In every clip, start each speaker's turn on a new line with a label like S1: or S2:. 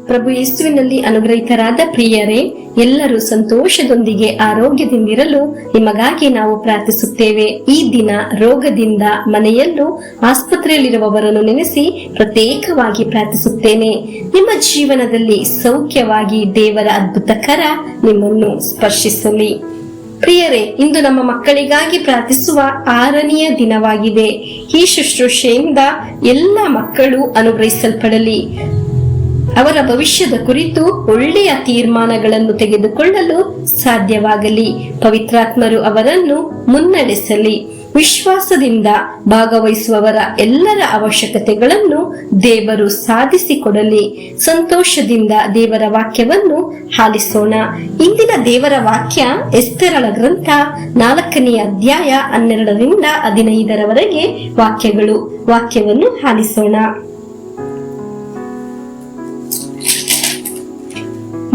S1: ಪ್ರಭು ಯೇಸುವಿನಲ್ಲಿ ಅನುಗ್ರಹಿತರಾದ ಪ್ರಿಯರೇ, ಎಲ್ಲರೂ ಸಂತೋಷದೊಂದಿಗೆ ಆರೋಗ್ಯದಿಂದಿರಲು ನಿಮಗಾಗಿ ನಾವು ಪ್ರಾರ್ಥಿಸುತ್ತೇವೆ. ಈ ದಿನ ರೋಗದಿಂದ ಮನೆಯಲ್ಲೂ ಆಸ್ಪತ್ರೆಯಲ್ಲಿರುವವರನ್ನು ನೆನೆಸಿ ಪ್ರತ್ಯೇಕವಾಗಿ ಪ್ರಾರ್ಥಿಸುತ್ತೇನೆ. ನಿಮ್ಮ ಜೀವನದಲ್ಲಿ ಸೌಖ್ಯವಾಗಿ ದೇವರ ಅದ್ಭುತ ಕರ ನಿಮ್ಮನ್ನು ಸ್ಪರ್ಶಿಸಲಿ. ಪ್ರಿಯರೇ, ಇಂದು ನಮ್ಮ ಮಕ್ಕಳಿಗಾಗಿ ಪ್ರಾರ್ಥಿಸುವ 6ನೆಯ ದಿನವಾಗಿದೆ. ಈ ಶುಶ್ರೂಷೆಯಿಂದ ಎಲ್ಲ ಮಕ್ಕಳು ಅನುಗ್ರಹಿಸಲ್ಪಡಲಿ. ಅವರ ಭವಿಷ್ಯದ ಕುರಿತು ಒಳ್ಳೆಯ ತೀರ್ಮಾನಗಳನ್ನು ತೆಗೆದುಕೊಳ್ಳಲು ಸಾಧ್ಯವಾಗಲಿ. ಪವಿತ್ರಾತ್ಮರು ಅವರನ್ನು ಮುನ್ನಡೆಸಲಿ. ವಿಶ್ವಾಸದಿಂದ ಭಾಗವಹಿಸುವವರ ಎಲ್ಲರ ಅವಶ್ಯಕತೆಗಳನ್ನು ದೇವರು ಸಾಧಿಸಿಕೊಡಲಿ. ಸಂತೋಷದಿಂದ ದೇವರ ವಾಕ್ಯವನ್ನು ಆಲಿಸೋಣ. ಇಂದಿನ ದೇವರ ವಾಕ್ಯ ಎಸ್ತೇರಳ ಗ್ರಂಥ 4ನೇ ಅಧ್ಯಾಯ 12ರಿಂದ 15ರವರೆಗೆ ವಾಕ್ಯವನ್ನು ಆಲಿಸೋಣ.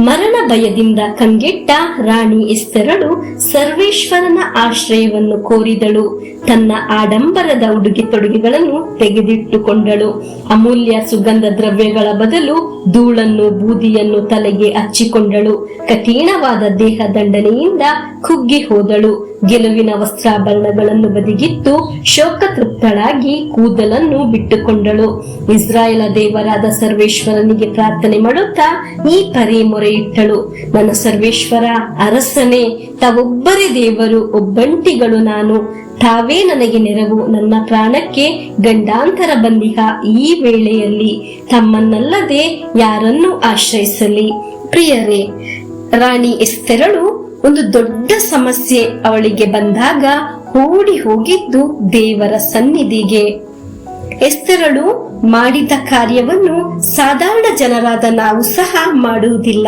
S1: ಮರಣ ಭಯದಿಂದ ಕಂಗೆಟ್ಟ ರಾಣಿ ಎಸ್ತೇರಳು ಸರ್ವೇಶ್ವರನ ಆಶ್ರಯವನ್ನು ಕೋರಿದಳು. ತನ್ನ ಆಡಂಬರದ ಉಡುಗೆ ತೊಡುಗೆಗಳನ್ನು ತೆಗೆದಿಟ್ಟುಕೊಂಡಳು. ಅಮೂಲ್ಯ ಸುಗಂಧ ದ್ರವ್ಯಗಳ ಬದಲು ಧೂಳನ್ನು ಬೂದಿಯನ್ನು ತಲೆಗೆ ಹಚ್ಚಿಕೊಂಡಳು. ಕಠಿಣವಾದ ದೇಹ ದಂಡನೆಯಿಂದ ಕುಗ್ಗಿ ಹೋದಳು. ಗೆಲುವಿನ ವಸ್ತ್ರಾಭರಣಗಳನ್ನು ಬದಿಗಿಟ್ಟು ಶೋಕತೃಪ್ತಳಾಗಿ ಕೂದಲನ್ನು ಬಿಟ್ಟುಕೊಂಡಳು. ಇಸ್ರಾಯೇಲ ದೇವರಾದ ಸರ್ವೇಶ್ವರನಿಗೆ ಪ್ರಾರ್ಥನೆ ಮಾಡುತ್ತಾ ಈ ಪರಿ ಮೊರೆಯಿಟ್ಟಳು. ನನ್ನ ಸರ್ವೇಶ್ವರ ಅರಸನೇ, ತಾವೊಬ್ಬರೇ ದೇವರು, ಒಬ್ಬಂಟಿಗಳು ನಾನು. ತಾವೇ ನನಗೆ ನೆರವು. ನನ್ನ ಪ್ರಾಣಕ್ಕೆ ಗಂಡಾಂತರ ಬಂದಿಹ ಈ ವೇಳೆಯಲ್ಲಿ ತಮ್ಮನ್ನಲ್ಲದೆ ಯಾರನ್ನು ಆಶ್ರಯಿಸಲಿ. ಪ್ರಿಯರೇ, ರಾಣಿ ಎಸ್ತೇರಳು ಒಂದು ದೊಡ್ಡ ಸಮಸ್ಯೆ ಅವಳಿಗೆ ಬಂದಾಗ ಓಡಿ ಹೋಗಿದ್ದು ದೇವರ ಸನ್ನಿಧಿಗೆ. ಎಸ್ತೇರಳು ಮಾಡಿದ ಕಾರ್ಯವನ್ನು ಸಾಧಾರಣ ಜನರಾದ ನಾವು ಸಹ ಮಾಡುವುದಿಲ್ಲ.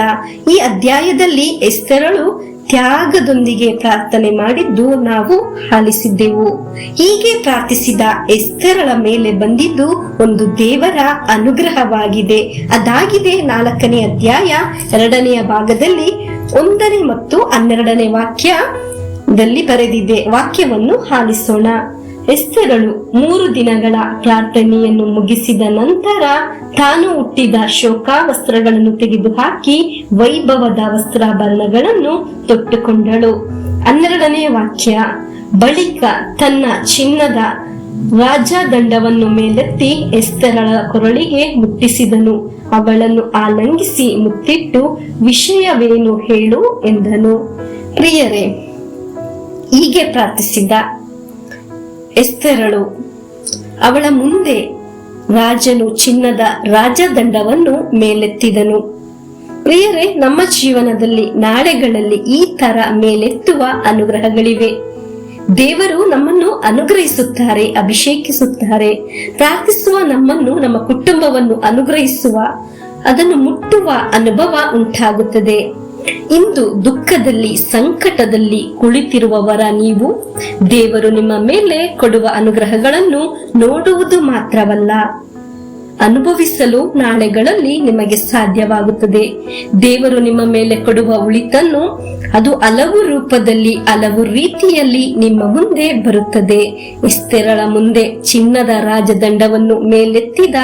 S1: ಈ ಅಧ್ಯಾಯದಲ್ಲಿ ಎಸ್ತೇರಳು ತ್ಯಾಗದೊಂದಿಗೆ ಪ್ರಾರ್ಥನೆ ಮಾಡಿದ್ದು ನಾವು ಆಲಿಸಿದ್ದೆವು. ಹೀಗೆ ಪ್ರಾರ್ಥಿಸಿದ ಎಸ್ತೇರಳ ಮೇಲೆ ಬಂದಿದ್ದು ಒಂದು ದೇವರ ಅನುಗ್ರಹವಾಗಿದೆ. ಅದಾಗಿದೆ 4ನೇ ಅಧ್ಯಾಯ 2ನೇ ಭಾಗದಲ್ಲಿ 1 ಮತ್ತು 12ನೇ ವಾಕ್ಯದಲ್ಲಿ ಬರೆದಿದೆ. ವಾಕ್ಯವನ್ನು ಆಲಿಸೋಣ. ಎಸ್ತೇರಳು 3 ದಿನಗಳ ಪ್ರಾರ್ಥನೆಯನ್ನು ಮುಗಿಸಿದ ನಂತರ ತಾನು ಹುಟ್ಟಿದ ಶೋಕಾವಸ್ತ್ರಗಳನ್ನು ತೆಗೆದುಹಾಕಿ ವೈಭವದ ವಸ್ತ್ರಾಭರಣಗಳನ್ನು ತೊಟ್ಟುಕೊಂಡಳು. 12ನೇ ವಾಕ್ಯ, ಬಳಿಕ ತನ್ನ ಚಿನ್ನದ ರಾಜದಂಡವನ್ನು ಮೇಲೆತ್ತಿ ಎಸ್ತೇರಳ ಕೊರಳಿಗೆ ಮುಟ್ಟಿಸಿದನು. ಅವಳನ್ನು ಆಲಂಗಿಸಿ ಮುತ್ತಿಟ್ಟು, ವಿಷಯವೇನು ಹೇಳು ಎಂದನು. ಪ್ರಿಯರೇ, ಹೀಗೆ ಪ್ರಾರ್ಥಿಸಿದ ಎಸ್ತೇರಳು ಅವಳ ಮುಂದೆ ರಾಜನು ಚಿನ್ನದ ರಾಜದಂಡವನ್ನು ಮೇಲೆತ್ತಿದನು. ಪ್ರಿಯರೇ, ನಮ್ಮ ಜೀವನದಲ್ಲಿ ನಾಳೆಗಳಲ್ಲಿ ಈ ತರ ಮೇಲೆತ್ತುವ ಅನುಗ್ರಹಗಳಿವೆ. ದೇವರು ನಮ್ಮನ್ನು ಅನುಗ್ರಹಿಸುತ್ತಾರೆ, ಅಭಿಷೇಕಿಸುತ್ತಾರೆ. ಪ್ರಾರ್ಥಿಸುವ ನಮ್ಮನ್ನು, ನಮ್ಮ ಕುಟುಂಬವನ್ನು ಅನುಗ್ರಹಿಸುವ, ಅದನ್ನು ಮುಟ್ಟುವ ಅನುಭವ ಉಂಟಾಗುತ್ತದೆ. ಇಂದು ದುಃಖದಲ್ಲಿ, ಸಂಕಟದಲ್ಲಿ ಕುಳಿತಿರುವವರ ನೀವು ದೇವರು ನಿಮ್ಮ ಮೇಲೆ ಕೊಡುವ ಅನುಗ್ರಹಗಳನ್ನು ನೋಡುವುದು ಮಾತ್ರವಲ್ಲ, ಅನುಭವಿಸಲು ನಾಳೆಗಳಲ್ಲಿ ನಿಮಗೆ ಸಾಧ್ಯವಾಗುತ್ತದೆ. ದೇವರು ನಿಮ್ಮ ಮೇಲೆ ಕೊಡುವ ಉಳಿತನ್ನು ಅದು ಹಲವು ರೂಪದಲ್ಲಿ, ಹಲವು ರೀತಿಯಲ್ಲಿ ನಿಮ್ಮ ಮುಂದೆ ಬರುತ್ತದೆ. ಎಸ್ತೇರಳ ಮುಂದೆ ಚಿನ್ನದ ರಾಜದಂಡವನ್ನು ಮೇಲೆತ್ತಿದ,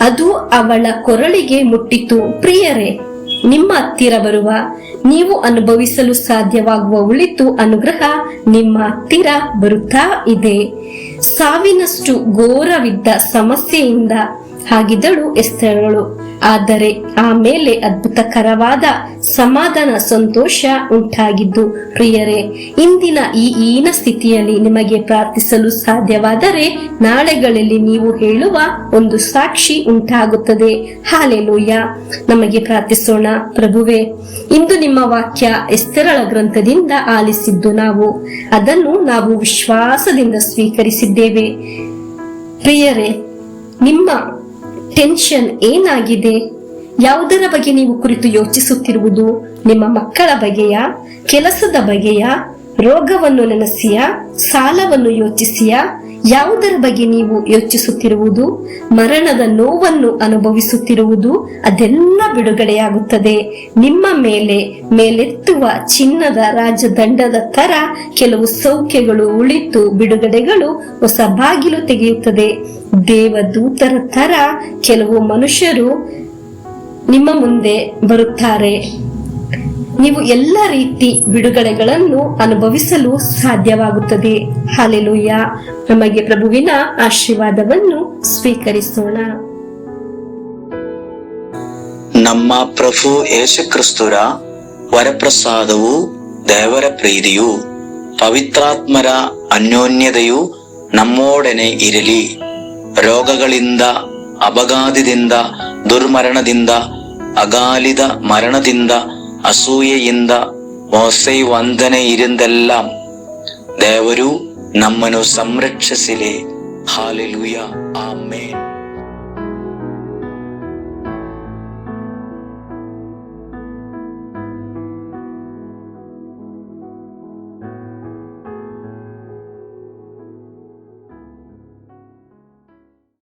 S1: ಅದು ಅವಳ ಕೊರಳಿಗೆ ಮುಟ್ಟಿತು. ಪ್ರಿಯರೇ, ನಿಮ್ಮ ಹತ್ತಿರ ಬರುವ, ನೀವು ಅನುಭವಿಸಲು ಸಾಧ್ಯವಾಗುವ ಉಳಿತು ಅನುಗ್ರಹ ನಿಮ್ಮ ಹತ್ತಿರ ಬರುತ್ತಾ ಇದೆ. ಸಾವಿನಷ್ಟು ಘೋರವಿದ್ದ ಸಮಸ್ಯೆಯಿಂದ ಆಗಿದ್ದಳು ಎಸ್ತೇರಳು. ಆದರೆ ಆಮೇಲೆ ಅದ್ಭುತಕರವಾದ ಸಮಾಧಾನ, ಸಂತೋಷ ಉಂಟಾಗಿದ್ದು. ಪ್ರಿಯರೇ, ಇಂದಿನ ಈ ಹೀನ ಸ್ಥಿತಿಯಲ್ಲಿ ನಿಮಗೆ ಪ್ರಾರ್ಥಿಸಲು ಸಾಧ್ಯವಾದರೆ ನಾಳೆಗಳಲ್ಲಿ ನೀವು ಹೇಳುವ ಒಂದು ಸಾಕ್ಷಿ ಉಂಟಾಗುತ್ತದೆ. ಹಾಲೆಲೂಯ. ನಮಗೆ ಪ್ರಾರ್ಥಿಸೋಣ. ಪ್ರಭುವೇ, ಇಂದು ನಿಮ್ಮ ವಾಕ್ಯ ಎಸ್ತೇರಳ ಗ್ರಂಥದಿಂದ ಆಲಿಸಿದ್ದು ಅದನ್ನು ನಾವು ವಿಶ್ವಾಸದಿಂದ ಸ್ವೀಕರಿಸಿದ್ದೇವೆ. ಪ್ರಿಯರೇ, ನಿಮ್ಮ ಟೆನ್ಷನ್ ಏನಾಗಿದೆ? ಯಾವುದರ ಬಗ್ಗೆ ನೀವು ಕುರಿತು ಯೋಚಿಸುತ್ತಿರುವುದು? ನಿಮ್ಮ ಮಕ್ಕಳ ಬಗೆಯ, ಕೆಲಸದ ಬಗೆಯ, ರೋಗವನ್ನು ನೆನೆಸಿಯ, ಸಾಲವನ್ನು ಯೋಚಿಸಿಯ? ಯಾವುದರ ಬಗ್ಗೆ ನೀವು ಯೋಚಿಸುತ್ತಿರುವುದು? ಮರಣದ ನೋವನ್ನು ಅನುಭವಿಸುತ್ತಿರುವುದು? ಅದೆಲ್ಲ ಬಿಡುಗಡೆಯಾಗುತ್ತದೆ. ನಿಮ್ಮ ಮೇಲೆತ್ತುವ ಚಿನ್ನದ ರಾಜದಂಡದ ತರ ಕೆಲವು ಸೌಖ್ಯಗಳು, ಉಳಿತು ಬಿಡುಗಡೆಗಳು, ಹೊಸ ಬಾಗಿಲು ತೆಗೆಯುತ್ತದೆ. ದೇವದೂತರ ತರ ಕೆಲವು ಮನುಷ್ಯರು ನಿಮ್ಮ ಮುಂದೆ ಬರುತ್ತಾರೆ. ನೀವು ಎಲ್ಲ ರೀತಿ ಬಿಡುಗಡೆಗಳನ್ನು ಅನುಭವಿಸಲು ಸಾಧ್ಯವಾಗುತ್ತದೆ. ಹಲ್ಲೆಲೂಯಾ. ನಮಗೆ ಪ್ರಭುವಿನ ಆಶೀರ್ವಾದವನ್ನು ಸ್ವೀಕರಿಸೋಣ.
S2: ನಮ್ಮ ಪ್ರಭು ಯೇಸುಕ್ರಿಸ್ತರ ವರಪ್ರಸಾದವು, ದೇವರ ಪ್ರೀತಿಯು, ಪವಿತ್ರಾತ್ಮರ ಅನ್ಯೋನ್ಯತೆಯು ನಮ್ಮೊಡನೆ ಇರಲಿ. ರೋಗಗಳಿಂದ, ಅಪಘಾತದಿಂದ, ದುರ್ಮರಣದಿಂದ, ಅಗಾಲಿದ ಮರಣದಿಂದ, ಅಸೂಯೆಯಿಂದ, ಮೋಸೆ ವಂದನೆಯಿಂದೆല്ലാം ದೇವರು ನಮ್ಮನ್ನು ಸಂರಕ್ಷಿಸಲಿ. ಹಾಲೆಲೂಯಾ. ಆಮೆನ್.